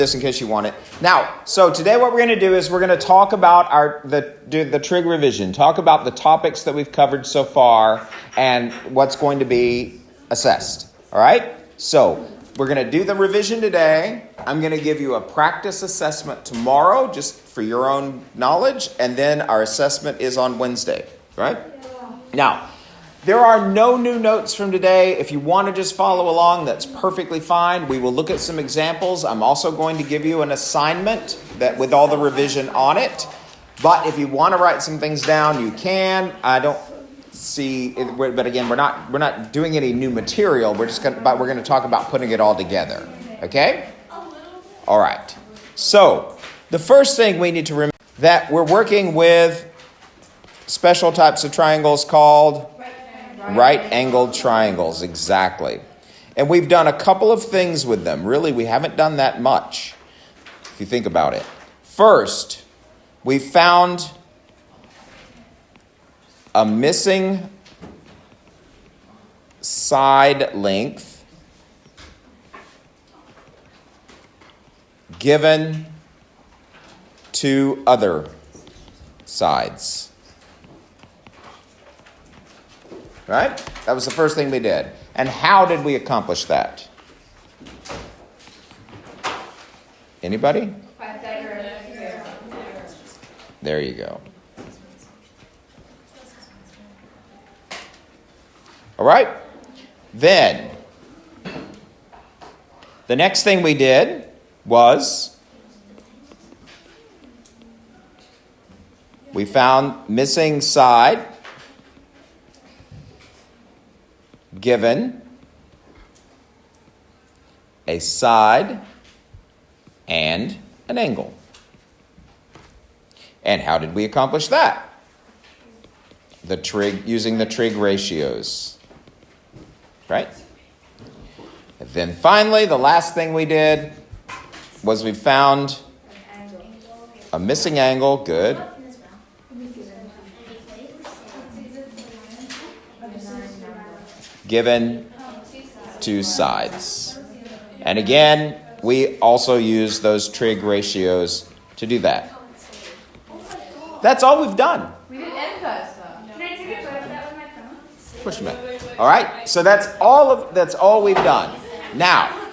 this in case you want it. Now, so today what we're going to do is we're going to talk about the trig revision, talk about the topics that we've covered so far and what's going to be assessed. All right? So we're going to do the revision today. I'm going to give you a practice assessment tomorrow just for your own knowledge, and then our assessment is on Wednesday. Right? Now, there are no new notes from today. If you want to just follow along, that's perfectly fine. We will look at some examples. I'm also going to give you an assignment that with all the revision on it. But if you want to write some things down, you can. I don't see it, but again, we're not doing any new material. We're going to talk about putting it all together. Okay? All right. So, the first thing we need to remember that we're working with special types of triangles called right-angled triangles, exactly. And we've done a couple of things with them. Really, we haven't done that much, if you think about it. First, we found a missing side length given to other sides. Right? That was the first thing we did. And how did we accomplish that? Anybody? There you go. All right? Then, the next thing we did was we found missing side given a side and an angle. And how did we accomplish that? Using the trig ratios. Right? And then finally, the last thing we did was we found a missing angle. Good. Given two sides. And again, we also use those trig ratios to do that. That's all we've done. We didn't end that stuff. Can I take a photo of that with my phone? Push them in. All right. So that's all we've done. Now,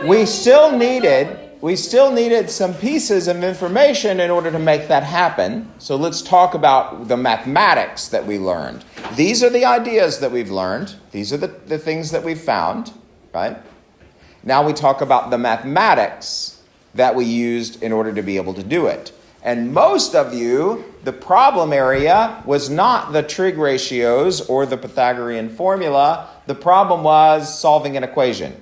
we still needed some pieces of information in order to make that happen. So let's talk about the mathematics that we learned. These are the ideas that we've learned. These are the things that we've found, right? Now we talk about the mathematics that we used in order to be able to do it. And most of you, the problem area was not the trig ratios or the Pythagorean formula. The problem was solving an equation.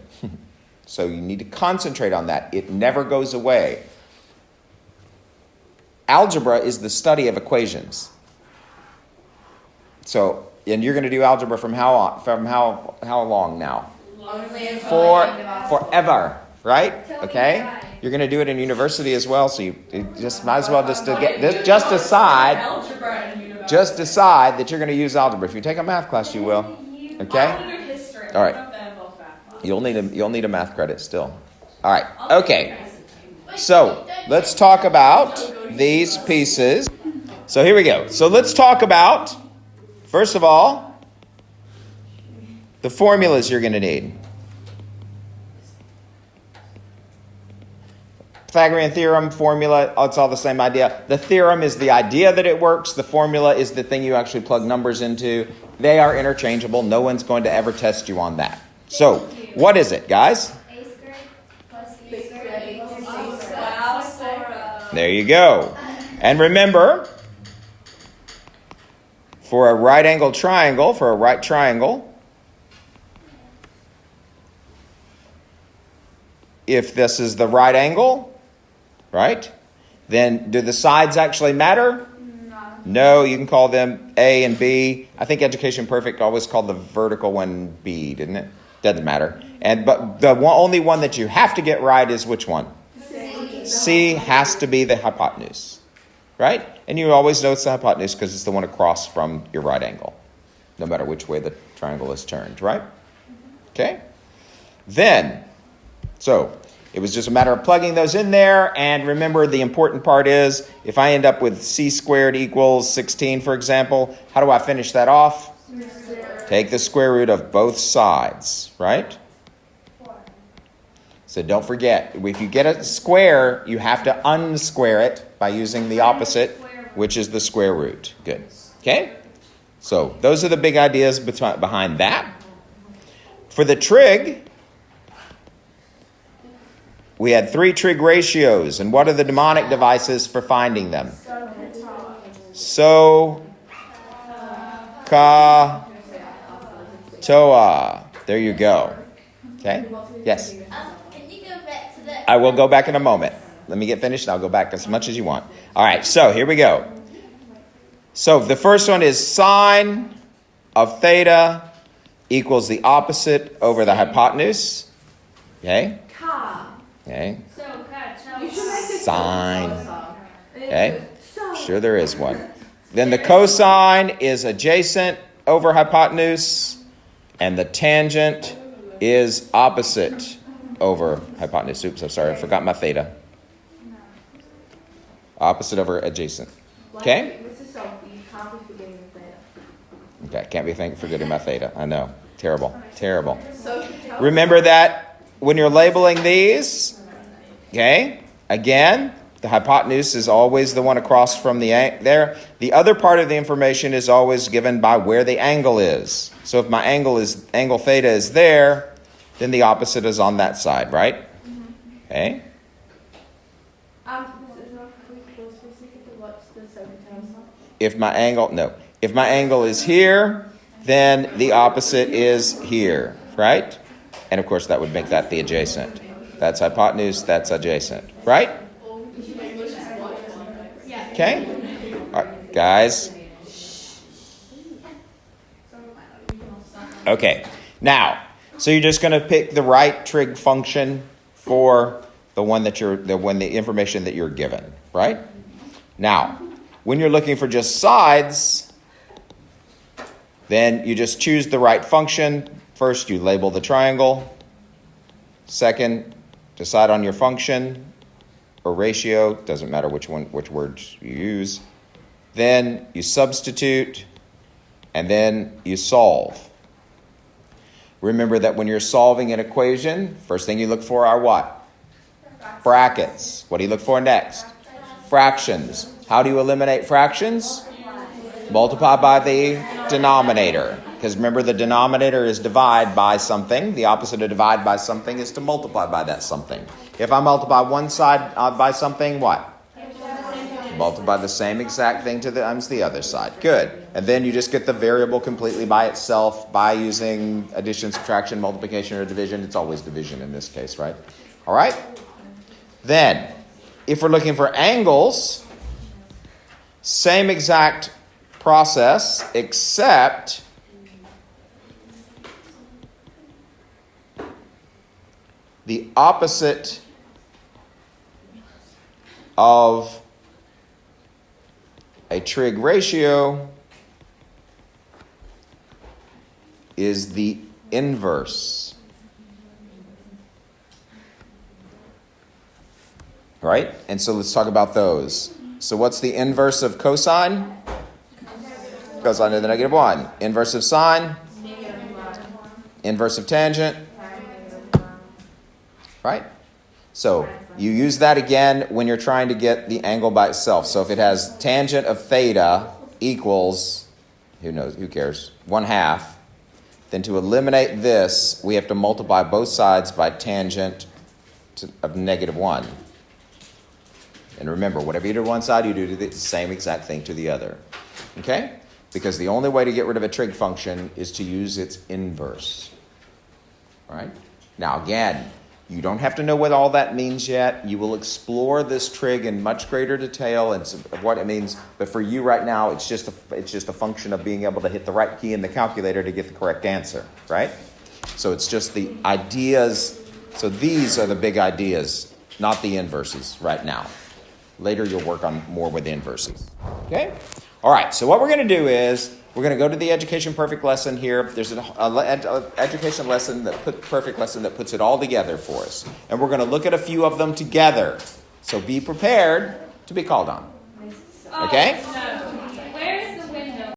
So you need to concentrate on that. It never goes away. Algebra is the study of equations. So, and you're going to do algebra from how long now? Forever, right? Okay. You're going to do it in university as well. So you just might as well just decide that you're going to use algebra. If you take a math class, you will. Okay. All right. You'll need a math credit still. All right. Okay. So let's talk about these pieces. So here we go. So let's talk about, first of all, the formulas you're going to need. Pythagorean theorem, formula, it's all the same idea. The theorem is the idea that it works. The formula is the thing you actually plug numbers into. They are interchangeable. No one's going to ever test you on that. So, what is it, guys? A squared plus B squared. There you go. And remember, for a right-angled triangle, for a right triangle, if this is the right angle, right, then do the sides actually matter? No, you can call them A and B. I think Education Perfect always called the vertical one B, didn't it? Doesn't matter. But the only one that you have to get right is which one? C has to be the hypotenuse, right? And you always know it's the hypotenuse because it's the one across from your right angle, no matter which way the triangle is turned, right? Okay? Then, so It was just a matter of plugging those in there. And remember, the important part is, if I end up with c squared equals 16, for example, how do I finish that off? Take the square root of both sides, right? So don't forget, if you get a square, you have to unsquare it by using the opposite, which is the square root. Good. Okay? So those are the big ideas behind that. For the trig, we had 3 trig ratios. And what are the mnemonic devices for finding them? So, ka, toa. There you go. Okay? Yes? Can you go back to the... I will go back in a moment. Let me get finished and I'll go back as much as you want. All right, so here we go. So the first one is sine of theta equals the opposite over the hypotenuse. Okay? Okay. Sine. Okay? Sure there is one. Then the cosine is adjacent over hypotenuse, and the tangent is opposite over hypotenuse. Oops, I'm sorry, I forgot my theta. Opposite over adjacent. Okay? Okay, can't be forgetting my theta. I know. Terrible. Terrible. Remember that when you're labeling these, okay, again, the hypotenuse is always the one across from the there. The other part of the information is always given by where the angle is. So if my angle theta is there, then the opposite is on that side, right? Okay. If my angle is here, then the opposite is here, right? And of course that would make that the adjacent. That's hypotenuse, that's adjacent, right? Okay? All right, guys. Okay. Now, so you're just going to pick the right trig function for the information that you're given, right? Now, when you're looking for just sides, then you just choose the right function. First, you label the triangle. Second, decide on your function or ratio. Doesn't matter which words you use. Then you substitute, and then you solve. Remember that when you're solving an equation, first thing you look for are what? Brackets. What do you look for next? Fractions. How do you eliminate fractions? Multiply by the denominator. Because remember, the denominator is divide by something. The opposite of divide by something is to multiply by that something. If I multiply one side by something, what? Multiply the same exact thing times the other side. Good. And then you just get the variable completely by itself by using addition, subtraction, multiplication, or division. It's always division in this case, right? All right? Then, if we're looking for angles, same exact process, except the opposite of a trig ratio is the inverse. Right? And so let's talk about those. So what's the inverse of cosine? Cosine of the negative 1. Inverse of sine? Inverse of tangent? Right? So you use that again when you're trying to get the angle by itself. So if it has tangent of theta equals, who cares, 1/2, then to eliminate this, we have to multiply both sides by tangent of negative 1. And remember, whatever you do to one side, you do the same exact thing to the other. Okay? Because the only way to get rid of a trig function is to use its inverse. All right? Now, again, you don't have to know what all that means yet. You will explore this trig in much greater detail and what it means. But for you right now, it's just a function of being able to hit the right key in the calculator to get the correct answer, right? So it's just the ideas. So these are the big ideas, not the inverses right now. Later, you'll work on more with the inverses. Okay? All right, so what we're going to do is We're going to go to the Education Perfect lesson here. There's an education lesson perfect lesson that puts it all together for us. And we're going to look at a few of them together. So be prepared to be called on. Okay?